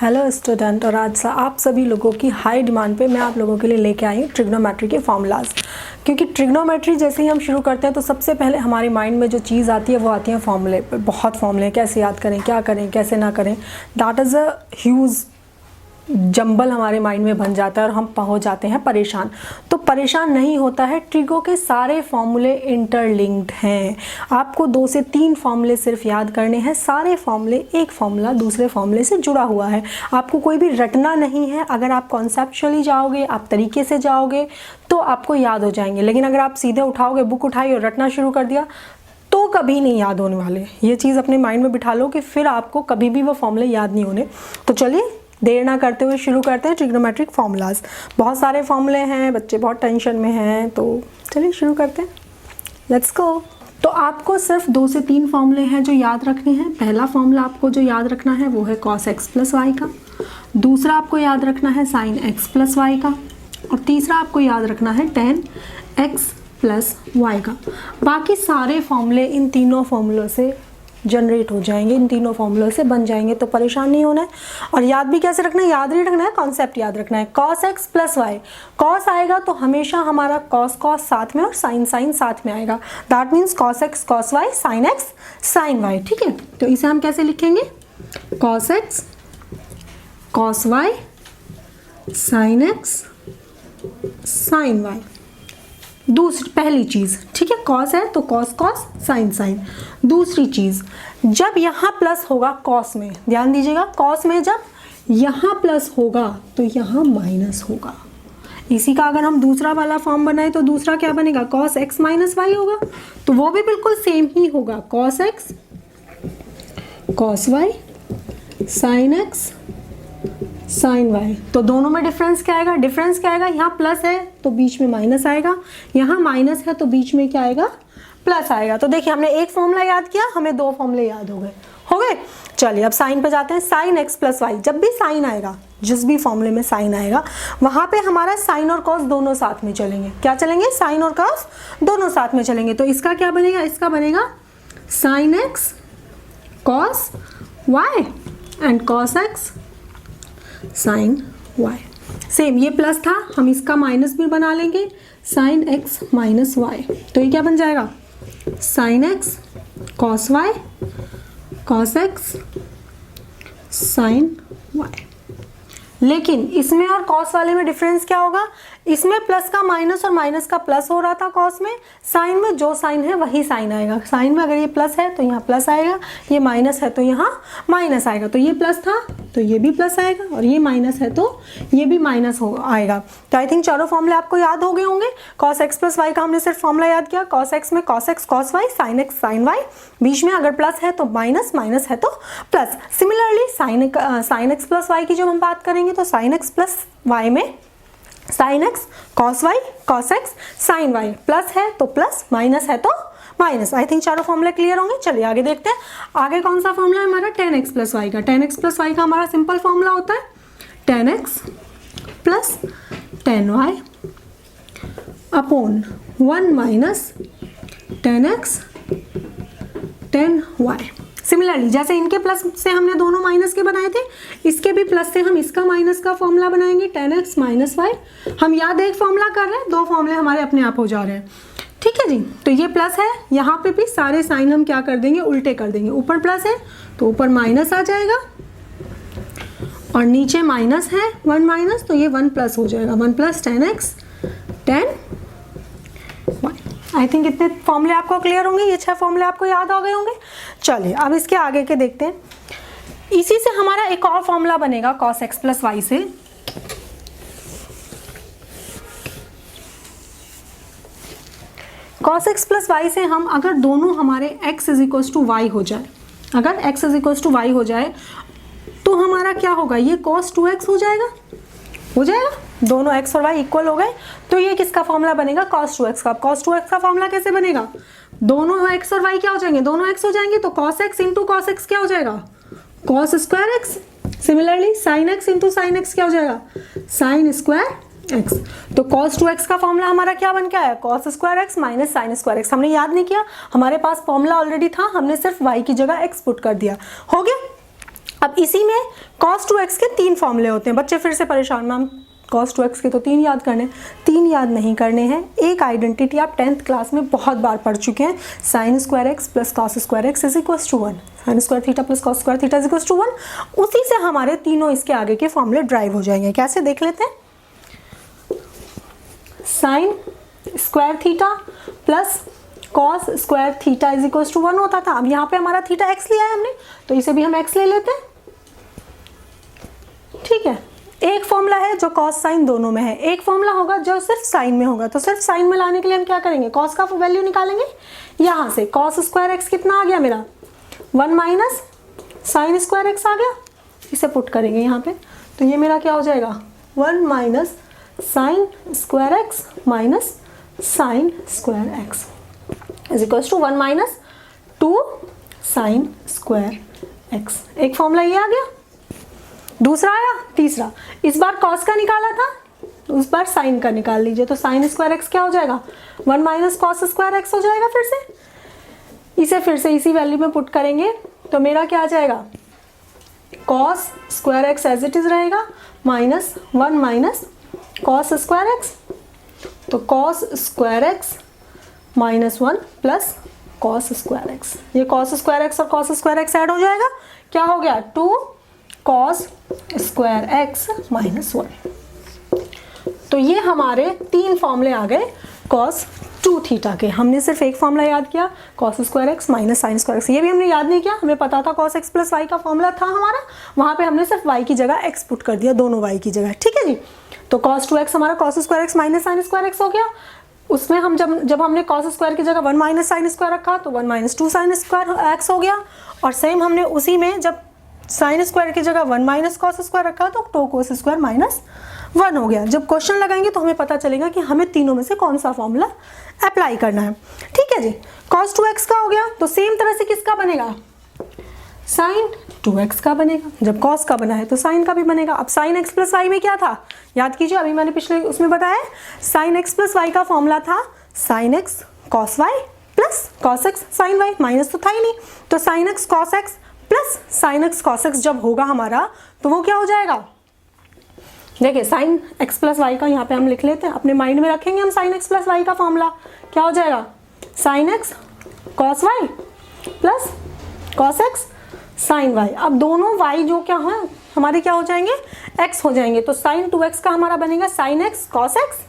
Hello student, और आज आप सभी लोगों की हाई डिमांड पे मैं आप लोगों के लिए लेके आई हूँ ट्रिग्नोमेट्री के फॉर्मूलाज। क्योंकि ट्रिग्नोमेट्री जैसे ही हम शुरू करते हैं तो सबसे पहले हमारे माइंड में जो चीज़ आती है वो आती है फॉर्मूले। बहुत फॉर्मूले, कैसे याद करें, क्या करें, कैसे ना करें, that is a huge jumble हमारे माइंड में बन जाता है और हम हो जाते हैं परेशान। तो परेशान नहीं होता है, ट्रिगो के सारे फॉर्मूले इंटरलिंक्ड हैं। आपको 2 से 3 फॉर्मूले सिर्फ याद करने हैं, सारे फॉर्मूले, एक फॉर्मूला दूसरे फॉर्मूले से जुड़ा हुआ है। आपको कोई भी रटना नहीं है। अगर आप कॉन्सेप्चुअली जाओगे, आप तरीके से जाओगे तो आपको याद हो जाएंगे। लेकिन अगर आप सीधे उठाओगे, बुक उठाई और रटना शुरू कर दिया तो कभी नहीं याद होने वाले। ये चीज़ अपने माइंड में बिठा लो कि फिर आपको कभी भी वो फॉर्मूले याद नहीं होने। तो चलिए देर ना करते हुए शुरू करते हैं ट्रिग्नोमेट्रिक फॉर्मूलाज। बहुत सारे फॉर्मूले हैं, बच्चे बहुत टेंशन में हैं, तो चलिए शुरू करते हैं। Let's go. तो आपको सिर्फ 2 से 3 फॉर्मूले हैं जो याद रखने हैं। पहला फॉर्मूला आपको जो याद रखना है वो है cos x प्लस वाई का। दूसरा आपको याद रखना है sin x प्लस वाई का। और तीसरा आपको याद रखना है tan x प्लस वाई का। बाकी सारे फॉर्मूले इन तीनों फॉर्मूलों से जनरेट हो जाएंगे, इन तीनों फॉर्मूलों से बन जाएंगे, तो परेशान नहीं होना है। और याद भी कैसे रखना है, याद नहीं रखना है, कॉन्सेप्ट याद रखना है। cos x plus y, cos आएगा तो हमेशा हमारा cos साथ में और sin साथ में आएगा। That means cos x cos y, sin x sin y। ठीक है, तो इसे हम कैसे लिखेंगे, cos x cos y sin x sin y। दूसरी पहली चीज़, ठीक है, cos है तो cos sin। दूसरी चीज़, जब यहाँ प्लस होगा cos में, ध्यान दीजिएगा, cos में जब यहाँ प्लस होगा तो यहाँ माइनस होगा। इसी का अगर हम दूसरा वाला फॉर्म बनाए तो दूसरा क्या बनेगा, cos x माइनस वाई होगा। तो वो भी बिल्कुल सेम ही होगा, cos x cos y sin x sin y। तो दोनों में डिफरेंस क्या आएगा, डिफरेंस क्या आएगा, यहाँ प्लस है तो बीच में माइनस आएगा, यहाँ माइनस है तो बीच में क्या आएगा, प्लस आएगा। तो देखिए हमने एक फॉर्मूला याद किया, हमें 2 फॉर्मूले याद हो गए। चलिए अब साइन पे जाते हैं। sin x प्लस वाई, जब भी साइन आएगा, जिस भी फॉर्मूले में साइन आएगा वहां पे हमारा साइन और कॉस दोनों साथ में चलेंगे। क्या चलेंगे, साइन और कॉस दोनों साथ में चलेंगे। तो इसका क्या बनेगा, इसका बनेगा sin x cos y and cos x sin y। Same, ये प्लस था, हम इसका माइनस भी बना लेंगे, sin x माइनस y। तो ये क्या बन जाएगा, sin x cos y cos x sin y। लेकिन इसमें और cos वाले में डिफरेंस क्या होगा, इसमें प्लस का माइनस और माइनस का प्लस हो रहा था cos में, साइन में जो साइन है वही साइन आएगा। साइन में अगर ये प्लस है तो यहाँ प्लस आएगा, ये माइनस है तो यहाँ माइनस आएगा। तो ये प्लस था तो ये भी प्लस आएगा, और ये माइनस है तो ये भी माइनस हो आएगा। तो आई थिंक चारों फॉर्मूले आपको याद हो गए होंगे। cos x प्लस वाई का हमने सिर्फ फॉर्मूला याद किया, cos x में cos x cos y sin x sin y। बीच में अगर प्लस है तो माइनस, माइनस है तो plus. Similarly sin x plus y की जब हम बात करेंगे तो sin x प्लस वाई में sin x cos y cos x sin y, plus है तो प्लस, माइनस है तो माइनस। आई थिंक चारों फॉर्मूले क्लियर होंगे। चलिए आगे देखते हैं। आगे कौन सा फॉर्मूला है हमारा, tan x प्लस वाई का। tan x प्लस वाई का हमारा सिंपल फॉर्मूला होता है tan x plus tan y upon 1 minus tan x tan y। Similarly जैसे इनके प्लस से हमने दोनों माइनस के बनाए थे, इसके भी प्लस से हम इसका माइनस का फॉर्मूला बनाएंगे tan x माइनस वाई। हम याद एक फॉर्मूला कर रहे हैं, 2 फॉर्मूले हमारे अपने आप हो जा रहे हैं। ठीक है जी, तो ये प्लस है, यहाँ पे भी सारे साइन हम क्या कर देंगे, उल्टे कर देंगे। ऊपर प्लस है तो ऊपर माइनस आ जाएगा, और नीचे माइनस है 1 माइनस तो ये 1 प्लस हो जाएगा, 1 plus tan x tan y। I think इतने फॉर्मूले आपको क्लियर होंगे, ये 6 फॉर्मूले आपको याद आ गए होंगे। चलिए अब इसके आगे के देखते हैं। इसी से हमारा एक और फॉर्मूला बनेगा cos x प्लस वाई से। cos x प्लस वाई से हम अगर दोनों हमारे x is equal to y हो जाए, अगर x is equal to y हो जाए तो हमारा क्या होगा, ये cos 2x हो जाएगा, दोनों x और y इक्वल हो गए। तो ये किसका फॉर्मूला बनेगा, cos 2x का। cos 2x का फॉर्मूला कैसे बनेगा, दोनों x और y क्या हो जाएंगे, दोनों x हो जाएंगे, तो cos x into cos x क्या हो जाएगा, cos square x। Similarly sin x into sin x क्या हो जाएगा, sin स्क्वायर x। तो cos 2x का फॉर्मूला हमारा क्या बन के आया, cos square x minus sin square x। हमने याद नहीं किया, हमारे पास फॉर्मूला ऑलरेडी था, हमने सिर्फ y की जगह x पुट कर दिया, हो गया। अब इसी में cos 2x के 3 फॉर्मूले होते हैं। बच्चे फिर से परेशान, मैम cos 2x के तो 3 याद करने, 3 याद नहीं करने हैं। एक आइडेंटिटी आप 10th क्लास में बहुत बार पढ़ चुके हैं, sin square x plus cos square x is equals to 1, sin square theta plus cos square theta is equals to 1। उसी से हमारे तीनों इसके आगे के फॉर्मूले ड्राइव हो जाएंगे। कैसे देख लेते हैं, sin square theta plus cos square theta is equals to 1 होता था। अब यहाँ पे हमारा थीटा x लिया है हमने, तो इसे भी हम x ले लेते हैं, ठीक है। एक फॉर्मूला है जो कॉस साइन दोनों में है, एक फॉर्मूला होगा जो सिर्फ साइन में होगा। तो सिर्फ साइन में लाने के लिए हम क्या करेंगे, कॉस का वैल्यू निकालेंगे। यहाँ से कॉस स्क्वायर एक्स कितना आ गया मेरा, 1 माइनस साइन स्क्वायर एक्स आ गया, इसे पुट करेंगे यहाँ पे, तो ये मेरा क्या हो जाएगा, 1 minus sine square x minus sine square x is equals to 1 minus 2 sine square x. एक फॉर्मूला ये आ गया। दूसरा आया, तीसरा, इस बार कॉस का निकाला था, उस बार साइन का निकाल लीजिए, तो साइन स्क्वायर एक्स क्या हो जाएगा, 1 माइनस कॉस स्क्वायर एक्स हो जाएगा। फिर से इसे फिर से इसी वैल्यू में पुट करेंगे, तो मेरा क्या आ जाएगा, cos square x as it is रहेगा minus 1 minus cos square x, तो cos square x minus 1 plus cos square x. ये कॉस स्क्वायर एक्स और कॉस स्क्वायर एक्स ऐड हो जाएगा, क्या हो गया, 2 कॉस स्क्वायर एक्स माइनस 1। तो ये हमारे 3 फॉर्मूले आ गए कॉस 2 थीटा के। हमने सिर्फ एक फॉर्मूला याद किया, cos square x minus sine square x, ये भी हमने याद नहीं किया, हमें पता था कॉस एक्स प्लस वाई का फॉर्मूला था हमारा, वहाँ पे हमने सिर्फ वाई की जगह एक्स पुट कर दिया, दोनों वाई की जगह, ठीक है जी। तो कॉस 2x हमारा cos square x minus sine square x हो गया। उसमें हम जब हमने कॉस स्क्वायर की जगह 1 माइनस साइन स्क्वायर रखा, तो 1 माइनस 2 साइन स्क्वायर एक्स हो गया। और सेम हमने उसी में जब साइन स्क्वायर की जगह 1 माइनस कॉस स्क्वायर रखा, तो 2 कोस स्क्वायर माइनस 1 हो गया। जब क्वेश्चन लगाएंगे तो हमें पता चलेगा कि हमें तीनों में से कौन सा फॉर्मूला अप्लाई करना है, ठीक है जी। cos 2x का हो गया, तो सेम तरह से किसका बनेगा, sin 2x का बनेगा। जब cos का बना है तो sin का भी बनेगा। अब sin x प्लस वाई में क्या था, याद कीजिए, अभी मैंने पिछले उसमें बताया, sin x प्लस वाई का फॉर्मूला था sin x cos y plus cos x sin y, minus तो था ही नहीं, तो sin x cos x plus sin x cos x जब होगा हमारा, तो वो क्या हो जाएगा, देखिए sin x प्लस वाई का यहाँ पे हम लिख लेते हैं, अपने माइंड में रखेंगे हम sin x प्लस वाई का फॉर्मूला, क्या हो जाएगा, sin x cos y plus cos x sin y। अब दोनों y जो क्या है हमारे क्या हो जाएंगे, x हो जाएंगे, तो sin 2x का हमारा बनेगा sin x cos x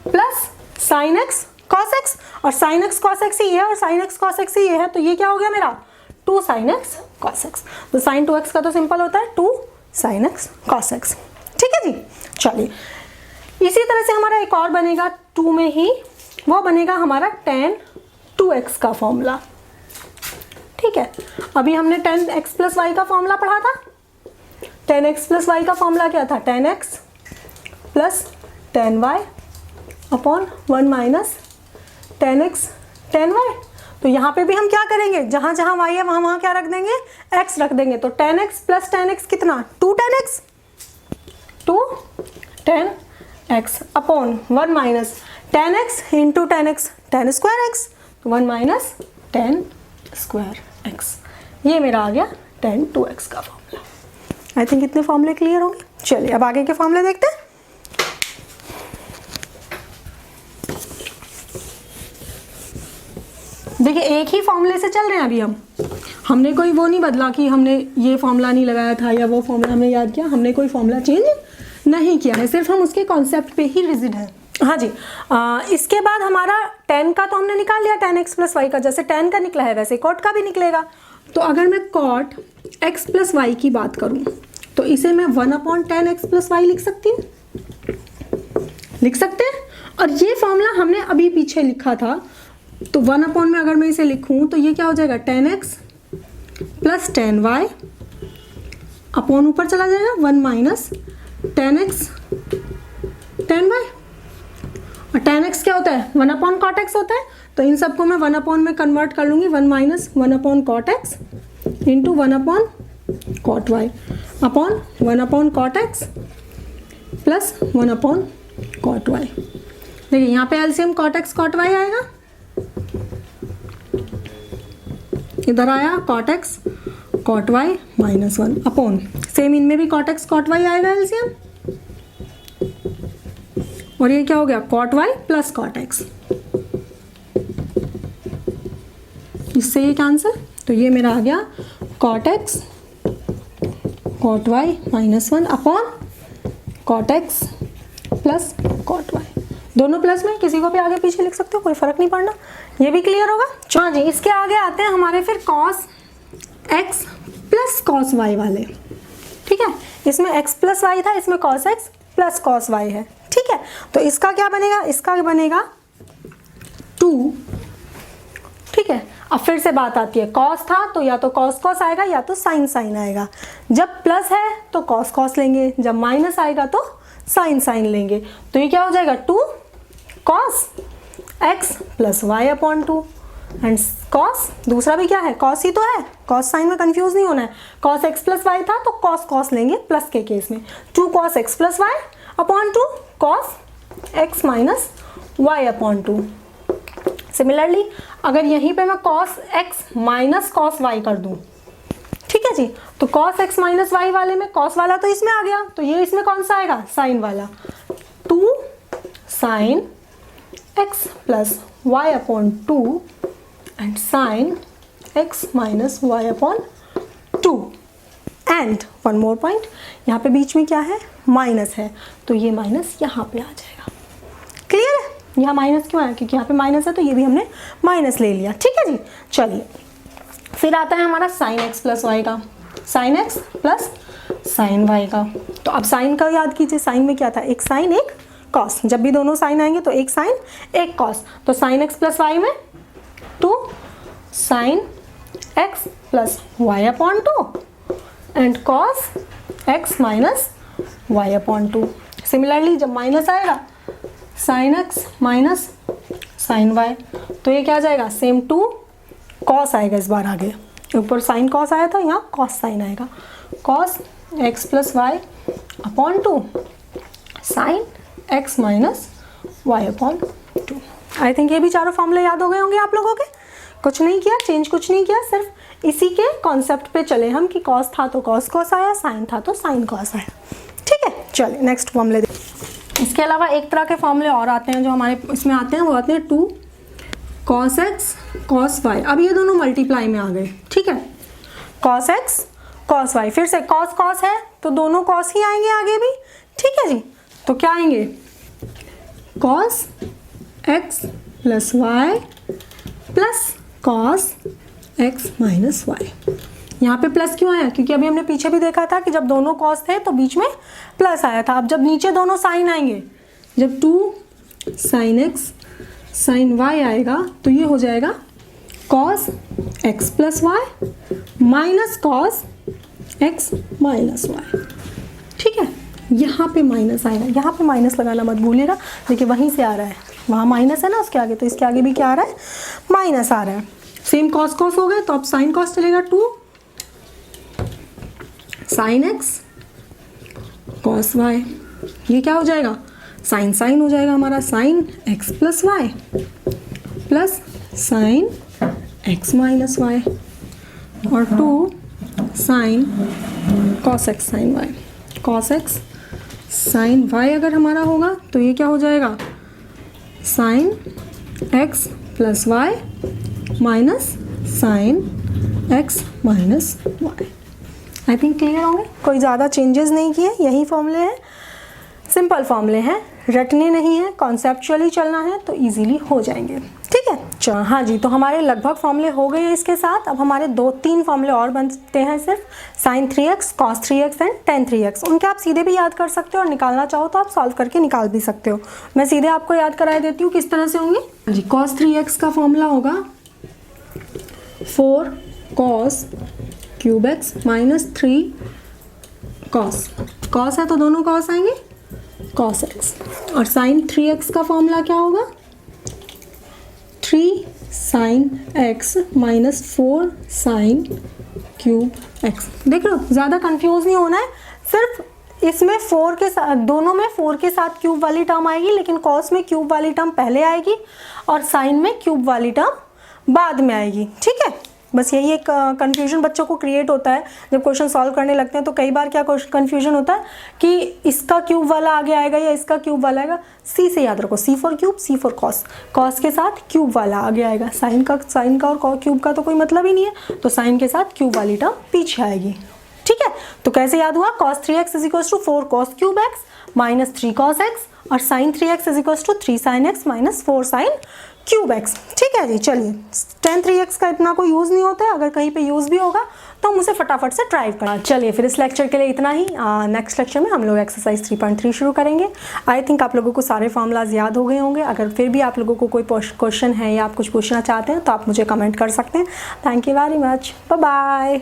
plus sin x cos x, और sin x cos x ही है और sin x cos x ही है, तो ये क्या हो गया मेरा 2 sin x cos x। तो sin 2x का तो सिंपल होता है 2 sin x cos x, ठीक है जी। चलिए इसी तरह से हमारा एक और बनेगा 2 में ही, वो बनेगा हमारा tan 2x का फॉर्मूला, ठीक है। अभी हमने tan x प्लस वाई का फॉर्मूला पढ़ा था। tan x प्लस वाई का फॉर्मूला क्या था, tan x plus tan y upon 1 minus tan x tan y। तो यहाँ पे भी हम क्या करेंगे, जहाँ जहाँ y है वहाँ वहाँ क्या रख देंगे, x रख देंगे। तो tan x plus tan x कितना, 2 tan x, 2 tan x upon 1 minus tan x into tan x tan square x, 1 minus tan square x। ये मेरा आ गया tan 2x का फॉर्मूला। आई थिंक इतने फॉर्मूले क्लियर होंगे। चलिए अब आगे के फॉर्मूले देखते हैं। देखिए एक ही फॉर्मूले से चल रहे हैं अभी हमने कोई वो नहीं बदला कि हमने ये फॉर्मूला नहीं लगाया था या वो फॉर्मूला हमने याद किया, हमने कोई फॉर्मूला चेंज नहीं किया है, सिर्फ हम उसके कॉन्सेप्ट पे ही रिजिड है। हाँ जी, इसके बाद हमारा tan का तो हमने निकाल लिया, tan x प्लस वाई का, जैसे tan का निकला है वैसे cot का भी निकलेगा। तो अगर मैं cot x प्लस वाई की बात करूँ तो इसे मैं 1 upon tan x plus y लिख सकती हूँ, लिख सकते हैं। और ये फॉर्मूला हमने अभी पीछे लिखा था, तो 1 अपॉन में अगर मैं इसे लिखूं तो ये क्या हो जाएगा, tan x plus tan y upon ऊपर चला जाएगा 1 minus tan x tan y। और tan x क्या होता है, 1 अपॉन cot x होता है, तो इन सबको मैं 1 अपॉन में कन्वर्ट कर लूँगी, 1 minus 1 upon cot x into 1 upon cot y upon 1 upon cot x plus 1 upon cot y। देखिए यहाँ पे LCM cot x cot y आएगा, इधर आया cot x cot y minus 1 upon, same इनमें भी कॉट एक्स कॉट वाई आएगा LCM, और ये क्या हो गया cot y plus cot x, इससे ये कैंसिल, तो ये मेरा आ गया cot x cot y minus 1 upon cot x plus cot y, दोनों प्लस में, किसी को भी आगे पीछे लिख सकते हो, कोई फर्क नहीं पड़ना, ये भी क्लियर होगा। हाँ जी, इसके आगे आते हैं हमारे फिर cos x plus cos y वाले, ठीक है, इसमें एक्स प्लस वाई था, इसमें cos x plus cos y है, ठीक है, तो इसका क्या बनेगा, इसका बनेगा 2, ठीक है। अब फिर से बात आती है, कॉस था तो या तो कॉस कॉस आएगा या तो साइन साइन आएगा, जब प्लस है तो कॉस कॉस लेंगे, जब माइनस आएगा तो साइन साइन लेंगे, तो ये क्या हो जाएगा 2 cos x plus y upon 2 and cos, दूसरा भी क्या है कॉस ही तो है, कॉस साइन में कंफ्यूज नहीं होना है, कॉस एक्स प्लस वाई था तो कॉस कॉस लेंगे प्लस के केस में, 2 cos x plus y upon 2 cos x minus y upon 2। Similarly अगर यहीं पे मैं cos x minus cos y कर दूं, ठीक है जी, तो कॉस एक्स माइनस वाई वाले में कॉस वाला तो इसमें आ गया, तो ये इसमें कौन सा आएगा साइन वाला, 2 sine x plus y upon 2 and sine x minus y upon 2 and one more point, यहाँ पे बीच में क्या है माइनस है, तो ये माइनस यहाँ पे आ जाएगा, क्लियर है, यहाँ माइनस क्यों आया, क्योंकि यहाँ पे माइनस है तो ये भी हमने माइनस ले लिया, ठीक है जी। चलिए फिर आता है हमारा साइन एक्स प्लस वाई का, sine x plus sine y का, तो अब साइन का याद कीजिए, साइन में क्या था एक साइन एक कॉस, जब भी दोनों साइन आएंगे तो एक साइन एक कॉस, तो साइन एक्स प्लस वाई में 2 sine x plus y upon 2 and cos x minus y upon 2। Similarly जब माइनस आएगा sine x minus sine y, तो ये क्या आ जाएगा सेम 2 कॉस आएगा, इस बार आगे ऊपर साइन कॉस आया था, यहाँ कॉस साइन आएगा, cos x plus y upon 2 sine x minus y upon 2। I think ये भी चारों फॉर्मूले याद हो गए होंगे आप लोगों के, कुछ नहीं किया, चेंज कुछ नहीं किया, सिर्फ इसी के कॉन्सेप्ट पे चले हम कि कॉस था तो कॉस कॉस आया, साइन था तो साइन कॉस आया, ठीक है। चलिए नेक्स्ट फॉर्मूले देखिए। इसके अलावा एक तरह के फॉर्मूले और आते हैं जो हमारे इसमें आते हैं, वो आते हैं 2 कॉस एक्स कॉस वाई, अब ये दोनों मल्टीप्लाई में आ गए, ठीक है, कॉस एक्स कॉस वाई, फिर से कॉस कॉस है तो दोनों कॉस ही आएंगे आगे भी, ठीक है जी, तो क्या आएंगे cos x plus y plus cos x minus y. यहाँ पे प्लस क्यों आया, क्योंकि अभी हमने पीछे भी देखा था कि जब दोनों कॉस थे तो बीच में प्लस आया था, अब जब नीचे दोनों साइन आएंगे, जब 2 साइन एक्स साइन वाई आएगा तो ये हो जाएगा cos x plus y minus cos x minus y, ठीक है, यहाँ पे माइनस आएगा, यहाँ पे माइनस लगाना मत भूलिएगा, देखिए वहीं से आ रहा है, वहाँ माइनस है ना उसके आगे, तो इसके आगे भी क्या आ रहा है माइनस आ रहा है, सेम कॉस कॉस हो गए तो अब साइन कॉस चलेगा, 2 साइन एक्स कॉस वाई, ये क्या हो जाएगा साइन साइन हो जाएगा हमारा, sine x plus y plus sine x minus y, और 2 sine cos x sine y, cos x sine y अगर हमारा होगा तो ये क्या हो जाएगा sine x plus y minus sine x minus y. I think clear होंगे, कोई ज़्यादा चेंजेस नहीं किए, यही फॉर्मूले हैं, सिंपल फॉर्मूले हैं, रटने नहीं है, कॉन्सेप्चुअली चलना है तो इजीली हो जाएंगे, ठीक है। चलो हाँ जी, तो हमारे लगभग फॉर्मूले हो गए हैं इसके साथ, अब हमारे 2-3 फॉर्मूले और बनते हैं सिर्फ, sign 3x cos 3x and ten 3x, उनके आप सीधे भी याद कर सकते हो और निकालना चाहो तो आप सॉल्व करके निकाल भी सकते हो, मैं सीधे आपको याद करा देती हूँ किस तरह से होंगे जी। कॉस 3x का फॉर्मूला होगा 4 cos cube x minus 3 cos, cos है तो दोनों कॉस आएंगे कॉस एक्स, और साइन 3x का फॉर्मूला क्या होगा 3 sign x minus 4 sine cube x. देख लो ज़्यादा कंफ्यूज नहीं होना है, सिर्फ इसमें 4 के साथ, दोनों में 4 के साथ क्यूब वाली टर्म आएगी, लेकिन कॉस में क्यूब वाली टर्म पहले आएगी और साइन में क्यूब वाली टर्म बाद में आएगी, ठीक है, बस यही एक कन्फ्यूजन बच्चों को क्रिएट होता है जब क्वेश्चन सॉल्व करने लगते हैं। तो कई बार क्या कन्फ्यूजन होता है कि इसका क्यूब वाला आगे आएगा या इसका क्यूब वाला आएगा। सी से याद रखो, C for cube, C for cos, cos के साथ क्यूब वाला आगे आएगा, साइन का और क्यूब का तो कोई मतलब ही नहीं है, तो साइन के साथ क्यूब वाली टर्म पीछे आएगी। ठीक है, तो कैसे याद हुआ, cos 3x is equals to 4 cos cube x minus 3 cos x और sin 3x is equals to 3 sin x minus 4 sin cube x। ठीक है जी, चलिए tan 3x का इतना कोई यूज़ नहीं होता है, अगर कहीं पे यूज़ भी होगा तो हम उसे फटाफट से ड्राइव करें। चलिए फिर इस लेक्चर के लिए इतना ही। नेक्स्ट लेक्चर में हम लोग एक्सरसाइज 3.3 शुरू करेंगे। आई थिंक आप लोगों को सारे फॉर्मूलाज याद हो गए होंगे। अगर फिर भी आप लोगों को कोई क्वेश्चन है या आप कुछ पूछना चाहते हैं तो आप मुझे कमेंट कर सकते हैं। Thank you very much, bye bye.